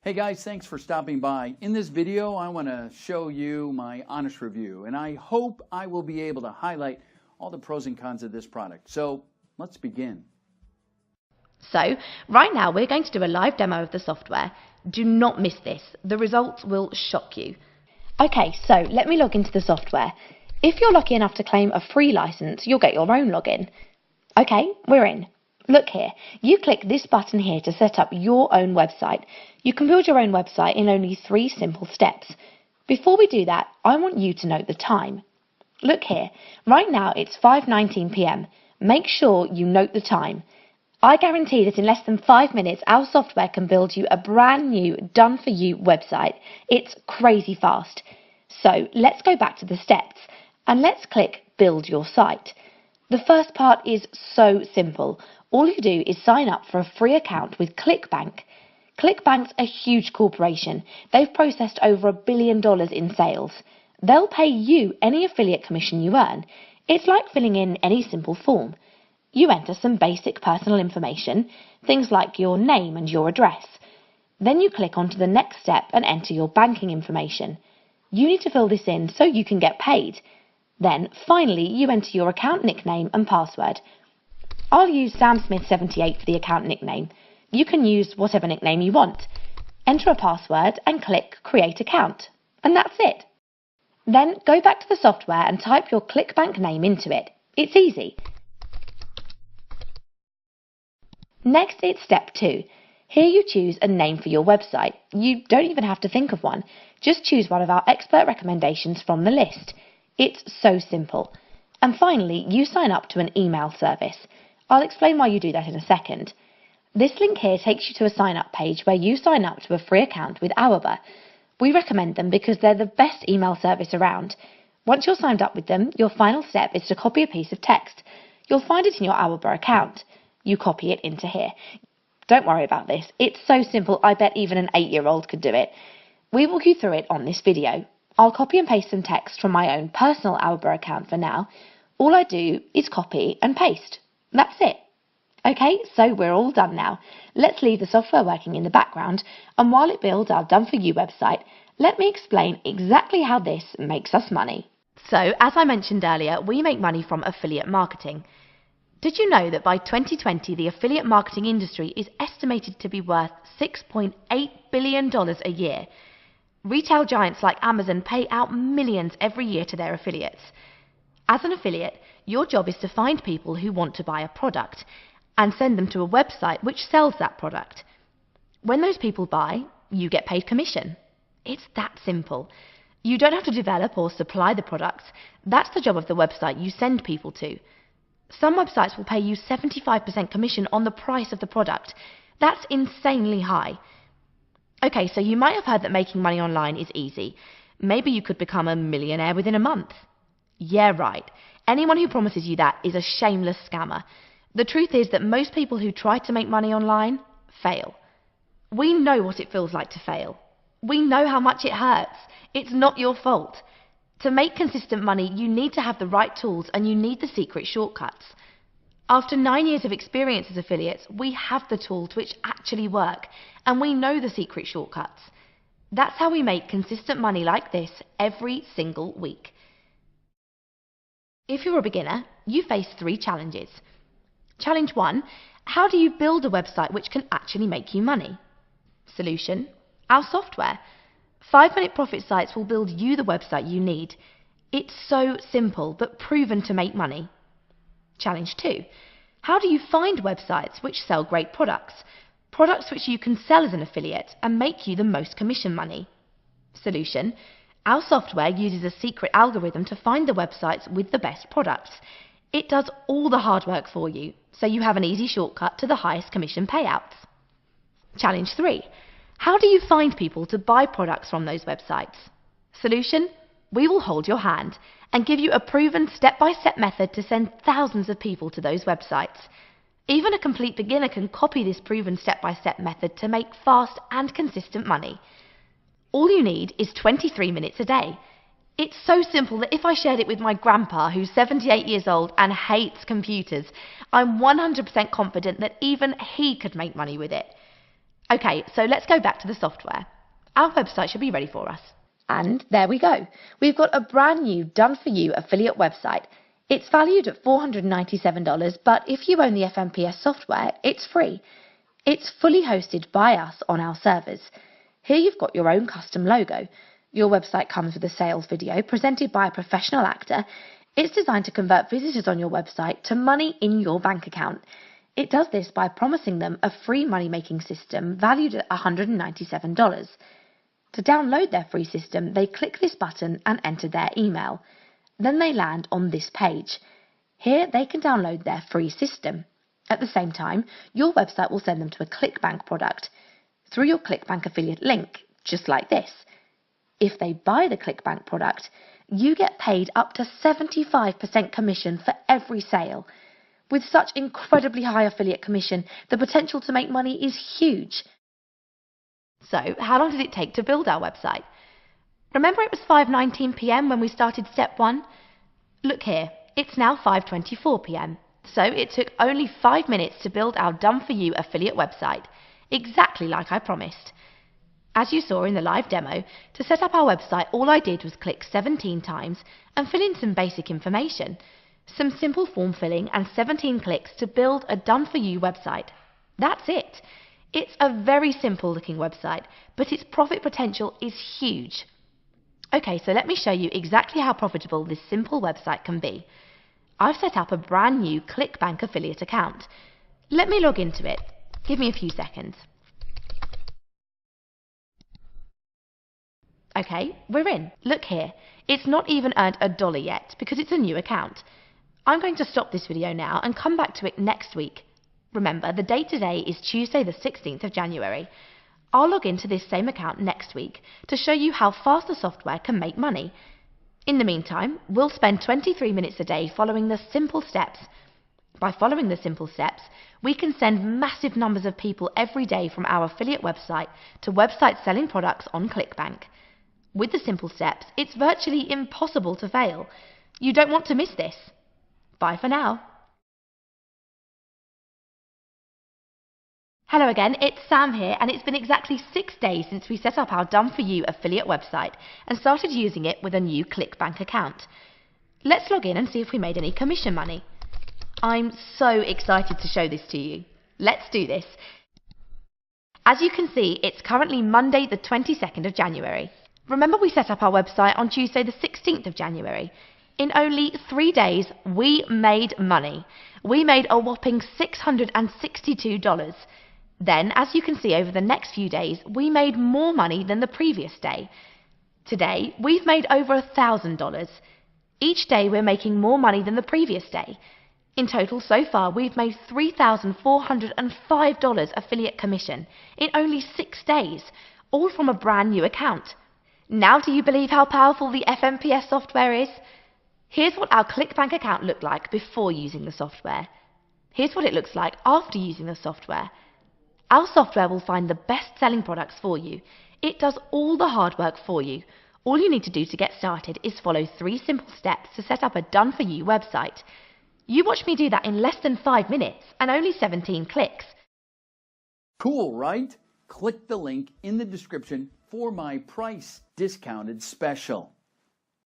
Hey guys, thanks for stopping by. In this video, I want to show you my honest review, and I hope I will be able to highlight all the pros and cons of this product. So let's begin. So right now we're going to do a live demo of the software. Do not miss this. The results will shock you. Okay, so let me log into the software. If you're lucky enough to claim a free license, you'll get your own login. Okay, we're in. Look here, you click this button here to set up your own website. You can build your own website in only 3 simple steps. Before we do that, I want you to note the time. Look here, right now it's 5:19 p.m. Make sure you note the time. I guarantee that in less than 5 minutes, our software can build you a brand new, done-for-you website. It's crazy fast. So let's go back to the steps and let's click Build Your Site. The first part is so simple. All you do is sign up for a free account with ClickBank. ClickBank's a huge corporation. They've processed over $1 billion in sales. They'll pay you any affiliate commission you earn. It's like filling in any simple form. You enter some basic personal information, things like your name and your address. Then you click onto the next step and enter your banking information. You need to fill this in so you can get paid. Then, finally, you enter your account nickname and password. I'll use SamSmith78 for the account nickname. You can use whatever nickname you want. Enter a password and click Create Account. And that's it. Then go back to the software and type your ClickBank name into it. It's easy. Next, it's step 2. Here you choose a name for your website. You don't even have to think of one. Just choose one of our expert recommendations from the list. It's so simple. And finally, you sign up to an email service. I'll explain why you do that in a second. This link here takes you to a sign-up page where you sign up to a free account with Aweber. We recommend them because they're the best email service around. Once you're signed up with them, your final step is to copy a piece of text. You'll find it in your Aweber account. You copy it into here. Don't worry about this. It's so simple, I bet even an 8-year-old could do it. We walk you through it on this video. I'll copy and paste some text from my own personal Aweber account for now. All I do is copy and paste. That's it. Okay, so we're all done now. Let's leave the software working in the background, and while it builds our done-for-you website, let me explain exactly how this makes us money. So, as I mentioned earlier, we make money from affiliate marketing. Did you know that by 2020, the affiliate marketing industry is estimated to be worth $6.8 billion a year? Retail giants like Amazon pay out millions every year to their affiliates. As an affiliate, your job is to find people who want to buy a product and send them to a website which sells that product. When those people buy, you get paid commission. It's that simple. You don't have to develop or supply the products. That's the job of the website you send people to. Some websites will pay you 75% commission on the price of the product. That's insanely high. Okay, so you might have heard that making money online is easy. Maybe you could become a millionaire within a month. Yeah, right. Anyone who promises you that is a shameless scammer. The truth is that most people who try to make money online fail. We know what it feels like to fail. We know how much it hurts. It's not your fault. To make consistent money, you need to have the right tools and you need the secret shortcuts. After 9 years of experience as affiliates, we have the tools which actually work, and we know the secret shortcuts. That's how we make consistent money like this every single week. If you're a beginner, you face 3 challenges. Challenge 1, how do you build a website which can actually make you money? Solution, our software. 5-minute profit sites will build you the website you need. It's so simple, but proven to make money. Challenge 2, how do you find websites which sell great products? Products which you can sell as an affiliate and make you the most commission money. Solution, our software uses a secret algorithm to find the websites with the best products. It does all the hard work for you, so you have an easy shortcut to the highest commission payouts. Challenge 3, how do you find people to buy products from those websites? Solution, we will hold your hand and give you a proven step-by-step method to send thousands of people to those websites. Even a complete beginner can copy this proven step-by-step method to make fast and consistent money. All you need is 23 minutes a day. It's so simple that if I shared it with my grandpa, who's 78 years old and hates computers, I'm 100% confident that even he could make money with it. Okay, so let's go back to the software. Our website should be ready for us. And there we go. We've got a brand new done-for-you affiliate website. It's valued at $497, but if you own the FMPS software, it's free. It's fully hosted by us on our servers. Here you've got your own custom logo. Your website comes with a sales video presented by a professional actor. It's designed to convert visitors on your website to money in your bank account. It does this by promising them a free money-making system valued at $197. To download their free system, they click this button and enter their email. Then they land on this page. Here they can download their free system. At the same time, your website will send them to a ClickBank product through your ClickBank affiliate link, just like this. If they buy the ClickBank product, you get paid up to 75% commission for every sale. With such incredibly high affiliate commission, the potential to make money is huge. So, how long did it take to build our website? Remember it was 5:19 p.m. when we started step 1? Look here, it's now 5:24 p.m. So it took only 5 minutes to build our done-for-you affiliate website, exactly like I promised. As you saw in the live demo, to set up our website, all I did was click 17 times and fill in some basic information. Some simple form filling and 17 clicks to build a done-for-you website. That's it. It's a very simple looking website, but its profit potential is huge. Okay, so let me show you exactly how profitable this simple website can be. I've set up a brand new ClickBank affiliate account. Let me log into it. Give me a few seconds. Okay, we're in. Look here. It's not even earned $1 yet because it's a new account. I'm going to stop this video now and come back to it next week. Remember, the date today is Tuesday the 16th of January. I'll log into this same account next week to show you how fast the software can make money. In the meantime, we'll spend 23 minutes a day following the simple steps. By following the simple steps, we can send massive numbers of people every day from our affiliate website to websites selling products on ClickBank. With the simple steps, it's virtually impossible to fail. You don't want to miss this. Bye for now. Hello again, it's Sam here, and it's been exactly 6 days since we set up our done-for-you affiliate website and started using it with a new ClickBank account. Let's log in and see if we made any commission money. I'm so excited to show this to you. Let's do this. As you can see, it's currently Monday the 22nd of January. Remember we set up our website on Tuesday the 16th of January. In only 3 days, we made money. We made a whopping $662. Then, as you can see over the next few days, we made more money than the previous day. Today, we've made over $1,000. Each day we're making more money than the previous day. In total, so far, we've made $3,405 affiliate commission in only 6 days, all from a brand new account. Now do you believe how powerful the FMPS software is? Here's what our ClickBank account looked like before using the software. Here's what it looks like after using the software. Our software will find the best-selling products for you. It does all the hard work for you. All you need to do to get started is follow 3 simple steps to set up a done-for-you website. You watched me do that in less than 5 minutes and only 17 clicks. Cool, right? Click the link in the description for my price discounted special.